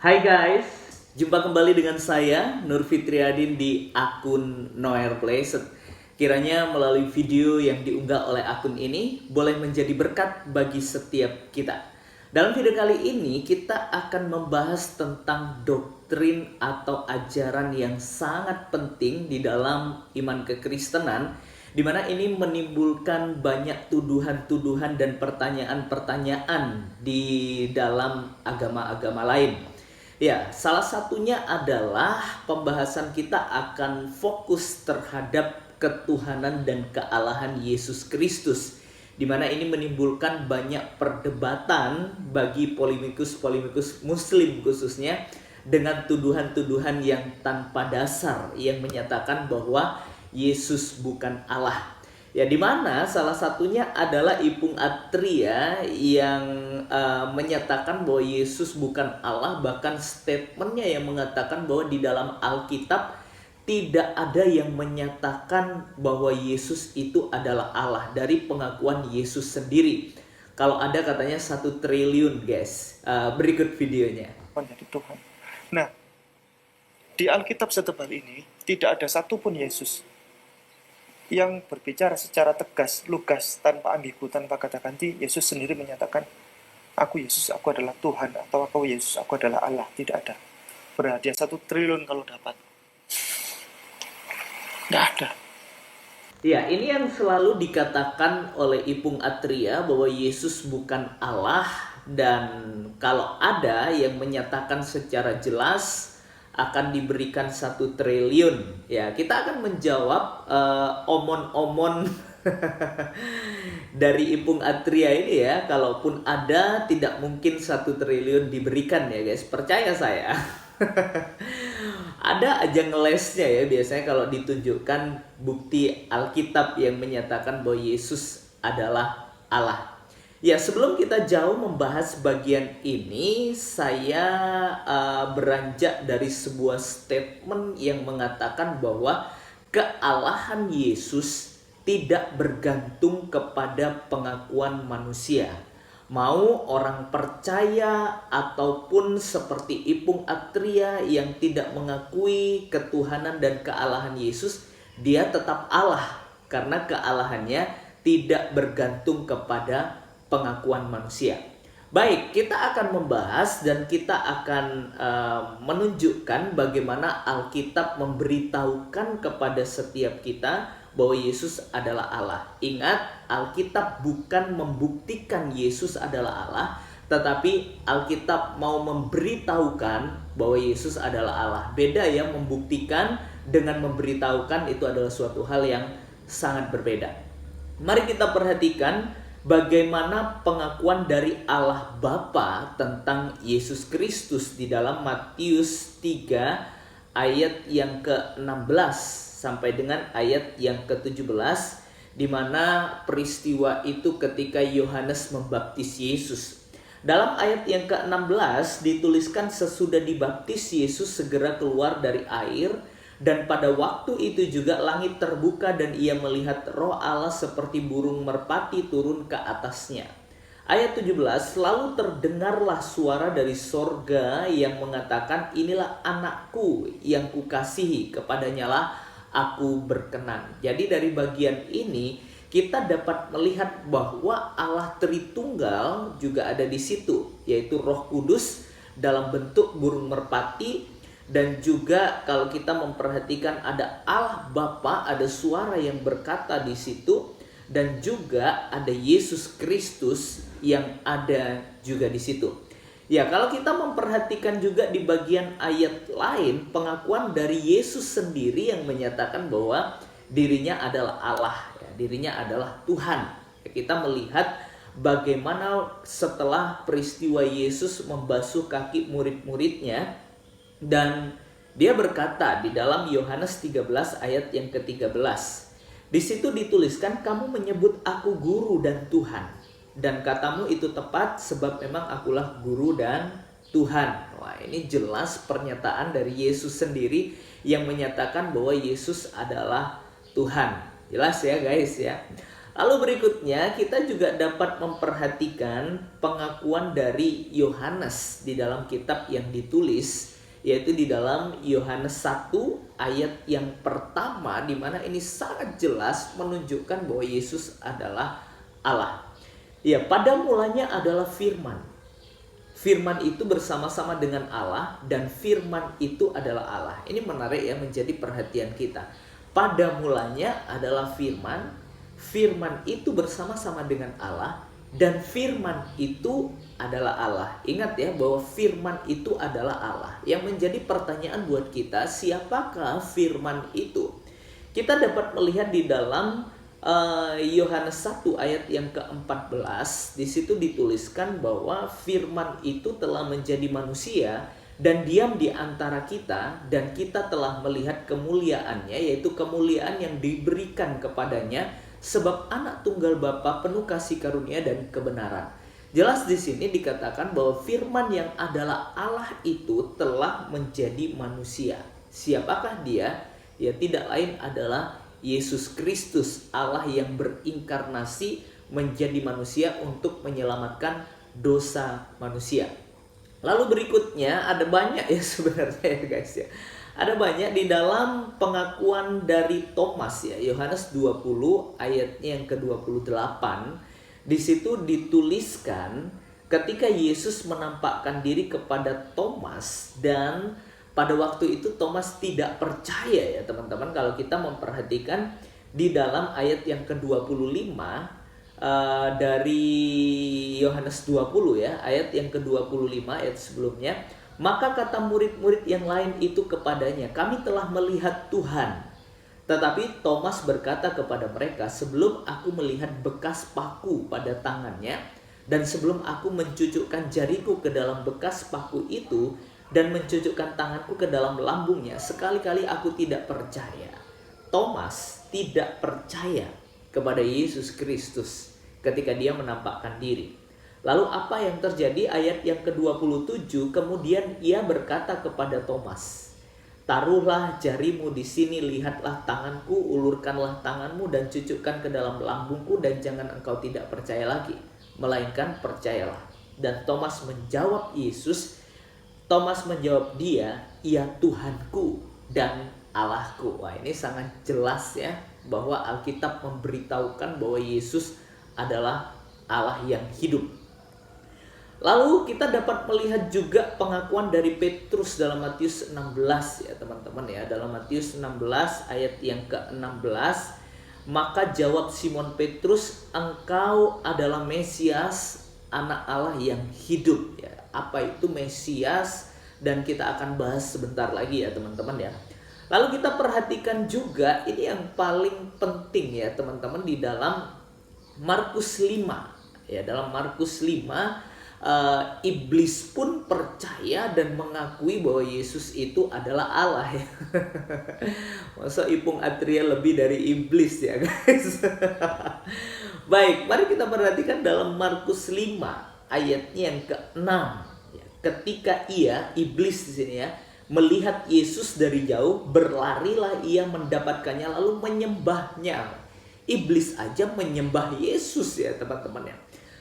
Hai guys, jumpa kembali dengan saya Nur Fitriadin di akun Noer Play. Kiranya melalui video yang diunggah oleh akun ini boleh menjadi berkat bagi setiap kita. Dalam video kali ini kita akan membahas tentang doktrin atau ajaran yang sangat penting di dalam iman kekristenan, di mana ini menimbulkan banyak tuduhan-tuduhan dan pertanyaan-pertanyaan di dalam agama-agama lain. Ya, salah satunya adalah pembahasan kita akan fokus terhadap ketuhanan dan kealahan Yesus Kristus, di mana ini menimbulkan banyak perdebatan bagi polemikus-polemikus Muslim khususnya, dengan tuduhan-tuduhan yang tanpa dasar yang menyatakan bahwa Yesus bukan Allah. Ya, di mana salah satunya adalah Ipung Atria yang menyatakan bahwa Yesus bukan Allah, bahkan statementnya yang mengatakan bahwa di dalam Alkitab tidak ada yang menyatakan bahwa Yesus itu adalah Allah dari pengakuan Yesus sendiri. Kalau ada katanya 1 triliun guys. Berikut videonya. Menjadi Tuhan. Nah, di Alkitab setebal ini tidak ada satupun Yesus yang berbicara secara tegas, lugas, tanpa ambigu, tanpa kata ganti. Yesus sendiri menyatakan, aku Yesus, aku adalah Tuhan, atau aku Yesus, aku adalah Allah. Tidak ada. Berhadiah 1 triliun kalau dapat. Tidak ada. Ya, ini yang selalu dikatakan oleh Ipung Atria bahwa Yesus bukan Allah, dan kalau ada yang menyatakan secara jelas akan diberikan 1 triliun. Ya, kita akan menjawab omon-omon dari Ipung Atria ini ya. Kalaupun ada, tidak mungkin 1 triliun diberikan ya guys. Percaya saya. Ada aja ngelesnya ya biasanya kalau ditunjukkan bukti Alkitab yang menyatakan bahwa Yesus adalah Allah. Ya, sebelum kita jauh membahas bagian ini, saya beranjak dari sebuah statement yang mengatakan bahwa kealahan Yesus tidak bergantung kepada pengakuan manusia. Mau orang percaya ataupun seperti Ipung Atria yang tidak mengakui ketuhanan dan kealahan Yesus, dia tetap Allah karena kealahannya tidak bergantung kepada pengakuan manusia. Baik, kita akan membahas dan kita akan menunjukkan bagaimana Alkitab memberitahukan kepada setiap kita bahwa Yesus adalah Allah. Ingat, Alkitab bukan membuktikan Yesus adalah Allah, tetapi Alkitab mau memberitahukan bahwa Yesus adalah Allah. Beda ya, membuktikan dengan memberitahukan itu adalah suatu hal yang sangat berbeda. Mari kita perhatikan bagaimana pengakuan dari Allah Bapa tentang Yesus Kristus di dalam Matius 3 ayat yang ke-16 sampai dengan ayat yang ke-17, di mana peristiwa itu ketika Yohanes membaptis Yesus. Dalam ayat yang ke-16 dituliskan, sesudah dibaptis Yesus segera keluar dari air, dan pada waktu itu juga langit terbuka dan ia melihat Roh Allah seperti burung merpati turun ke atasnya. Ayat 17, lalu terdengarlah suara dari sorga yang mengatakan, inilah anakku yang kukasihi, kepadanyalah aku berkenan. Jadi dari bagian ini kita dapat melihat bahwa Allah Tritunggal juga ada di situ, yaitu Roh Kudus dalam bentuk burung merpati. Dan juga kalau kita memperhatikan ada Allah Bapa, ada suara yang berkata di situ, dan juga ada Yesus Kristus yang ada juga di situ. Ya, kalau kita memperhatikan juga di bagian ayat lain, pengakuan dari Yesus sendiri yang menyatakan bahwa dirinya adalah Allah, ya, dirinya adalah Tuhan. Ya, kita melihat bagaimana setelah peristiwa Yesus membasuh kaki murid-muridnya, dan dia berkata di dalam Yohanes 13 ayat yang ke-13. Di situ dituliskan, kamu menyebut aku guru dan Tuhan, dan katamu itu tepat sebab memang akulah guru dan Tuhan. Wah, ini jelas pernyataan dari Yesus sendiri yang menyatakan bahwa Yesus adalah Tuhan. Jelas ya guys ya. Lalu berikutnya kita juga dapat memperhatikan pengakuan dari Yohanes di dalam kitab yang ditulis, yaitu di dalam Yohanes 1 ayat yang pertama, di mana ini sangat jelas menunjukkan bahwa Yesus adalah Allah. Ya, pada mulanya adalah firman. Firman itu bersama-sama dengan Allah dan firman itu adalah Allah. Ini menarik ya, menjadi perhatian kita. Pada mulanya adalah firman, firman itu bersama-sama dengan Allah dan firman itu adalah Allah. Ingat ya bahwa firman itu adalah Allah. Yang menjadi pertanyaan buat kita, siapakah firman itu? Kita dapat melihat di dalam Yohanes 1 ayat yang ke-14, di situ dituliskan bahwa firman itu telah menjadi manusia dan diam di antara kita, dan kita telah melihat kemuliaannya, yaitu kemuliaan yang diberikan kepadanya sebab anak tunggal Bapa penuh kasih karunia dan kebenaran. Jelas di sini dikatakan bahwa firman yang adalah Allah itu telah menjadi manusia. Siapakah dia? Ya, tidak lain adalah Yesus Kristus, Allah yang berinkarnasi menjadi manusia untuk menyelamatkan dosa manusia. Lalu berikutnya ada banyak ya sebenarnya ya guys ya. Ada banyak di dalam pengakuan dari Thomas ya. Yohanes 20 ayatnya yang ke-28. Di situ dituliskan ketika Yesus menampakkan diri kepada Thomas, dan pada waktu itu Thomas tidak percaya ya teman-teman. Kalau kita memperhatikan di dalam ayat yang ke-25 dari Yohanes 20 ya, ayat yang ke-25 ayat sebelumnya. Maka kata murid-murid yang lain itu kepadanya, kami telah melihat Tuhan. Tetapi Thomas berkata kepada mereka, sebelum aku melihat bekas paku pada tangannya, dan sebelum aku mencucukkan jariku ke dalam bekas paku itu, dan mencucukkan tanganku ke dalam lambungnya, sekali-kali aku tidak percaya. Thomas tidak percaya kepada Yesus Kristus ketika dia menampakkan diri. Lalu apa yang terjadi? Ayat yang ke-27, kemudian ia berkata kepada Thomas, taruhlah jarimu di sini, lihatlah tanganku, ulurkanlah tanganmu dan cucukkan ke dalam lambungku, dan jangan engkau tidak percaya lagi, melainkan percayalah. Dan Thomas menjawab dia, ya Tuhanku dan Allahku. Wah, ini sangat jelas ya bahwa Alkitab memberitahukan bahwa Yesus adalah Allah yang hidup. Lalu kita dapat melihat juga pengakuan dari Petrus dalam Matius 16 ya teman-teman ya. Dalam Matius 16 ayat yang ke-16, maka jawab Simon Petrus, engkau adalah Mesias, anak Allah yang hidup ya. Apa itu Mesias? Dan kita akan bahas sebentar lagi ya teman-teman ya. Lalu kita perhatikan juga ini yang paling penting ya teman-teman, di dalam Markus 5 ya. Dalam Markus 5 iblis pun percaya dan mengakui bahwa Yesus itu adalah Allah ya. Masa Ipung Atria lebih dari iblis ya guys. Baik, mari kita perhatikan dalam Markus 5 ayatnya yang ke-6 ya. Ketika iblis di sini ya, melihat Yesus dari jauh, berlarilah ia mendapatkannya lalu menyembahnya. Iblis aja menyembah Yesus ya teman-teman ya.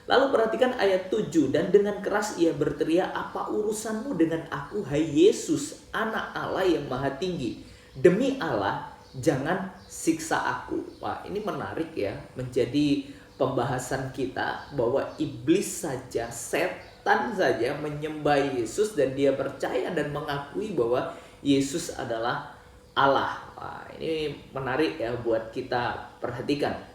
Lalu perhatikan ayat 7, dan dengan keras ia berteriak, apa urusanmu dengan aku, hai Yesus, anak Allah yang maha tinggi? Demi Allah, jangan siksa aku. Wah, ini menarik ya, menjadi pembahasan kita bahwa iblis saja, setan saja menyembah Yesus dan dia percaya dan mengakui bahwa Yesus adalah Allah. Wah, ini menarik ya buat kita perhatikan.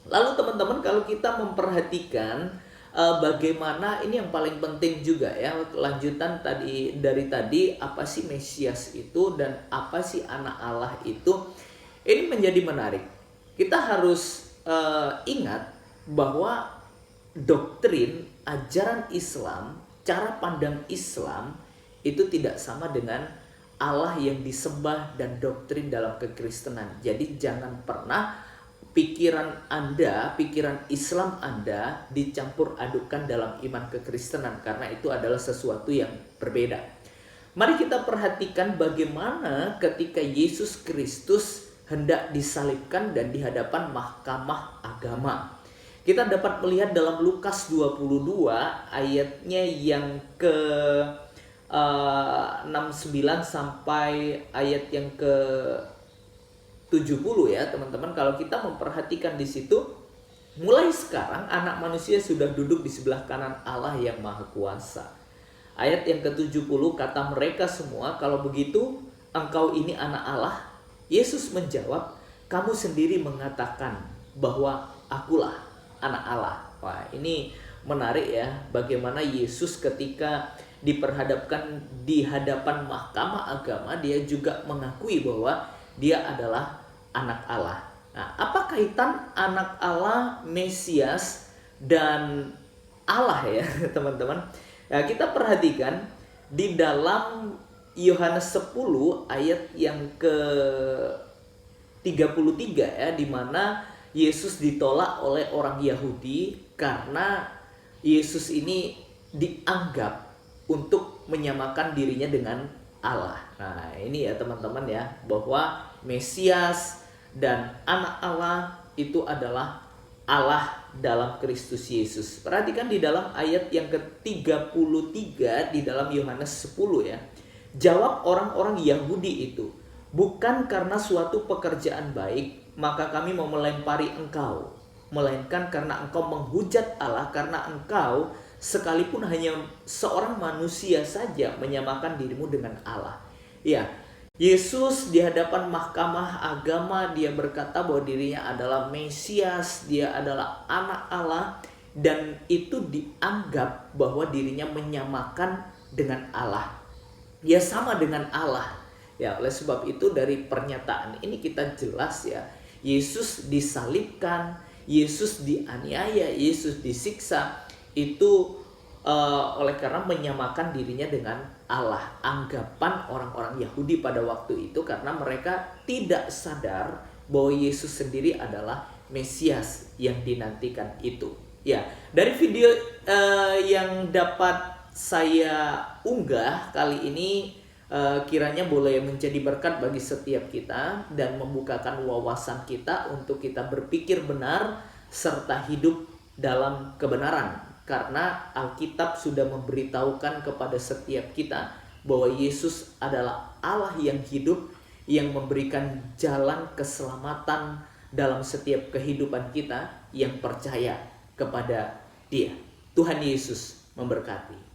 Lalu teman-teman, kalau kita memperhatikan bagaimana ini yang paling penting juga ya, lanjutan dari tadi, apa sih Mesias itu dan apa sih anak Allah itu, ini menjadi menarik. Kita harus ingat bahwa doktrin, ajaran Islam, cara pandang Islam itu tidak sama dengan Allah yang disembah dan doktrin dalam kekristenan. Jadi jangan pernah pikiran Anda, pikiran Islam Anda dicampur adukan dalam iman kekristenan, karena itu adalah sesuatu yang berbeda. Mari kita perhatikan bagaimana ketika Yesus Kristus hendak disalibkan dan di hadapan mahkamah agama. Kita dapat melihat dalam Lukas 22 ayatnya yang ke 69 sampai ayat yang ke 70 ya teman-teman. Kalau kita memperhatikan di situ, mulai sekarang anak manusia sudah duduk di sebelah kanan Allah yang maha kuasa. Ayat yang ke-70, kata mereka semua, kalau begitu engkau ini anak Allah. Yesus menjawab, kamu sendiri mengatakan bahwa akulah anak Allah. Wah, ini menarik ya, bagaimana Yesus ketika diperhadapkan di hadapan mahkamah agama, dia juga mengakui bahwa dia adalah anak Allah. Nah, apa kaitan anak Allah, Mesias, dan Allah ya teman-teman? Nah, kita perhatikan di dalam Yohanes 10 ayat yang ke 33 ya, di mana Yesus ditolak oleh orang Yahudi karena Yesus ini dianggap untuk menyamakan dirinya dengan Allah. Nah, ini ya teman-teman ya, bahwa Mesias dan anak Allah itu adalah Allah dalam Kristus Yesus. Perhatikan di dalam ayat yang ke-33 di dalam Yohanes 10 ya. Jawab orang-orang Yahudi itu, bukan karena suatu pekerjaan baik maka kami mau melempari engkau, melainkan karena engkau menghujat Allah, karena engkau sekalipun hanya seorang manusia saja menyamakan dirimu dengan Allah. Ya, Yesus di hadapan mahkamah agama dia berkata bahwa dirinya adalah Mesias, dia adalah anak Allah, dan itu dianggap bahwa dirinya menyamakan dengan Allah. Dia sama dengan Allah. Ya, oleh sebab itu dari pernyataan ini kita jelas ya, Yesus disalibkan, Yesus dianiaya, Yesus disiksa itu oleh karena menyamakan dirinya dengan Allah. Anggapan orang-orang Yahudi pada waktu itu karena mereka tidak sadar bahwa Yesus sendiri adalah Mesias yang dinantikan itu. Ya, dari video yang dapat saya unggah kali ini, kiranya boleh menjadi berkat bagi setiap kita dan membukakan wawasan kita untuk kita berpikir benar serta hidup dalam kebenaran, karena Alkitab sudah memberitahukan kepada setiap kita bahwa Yesus adalah Allah yang hidup, yang memberikan jalan keselamatan dalam setiap kehidupan kita yang percaya kepada Dia. Tuhan Yesus memberkati.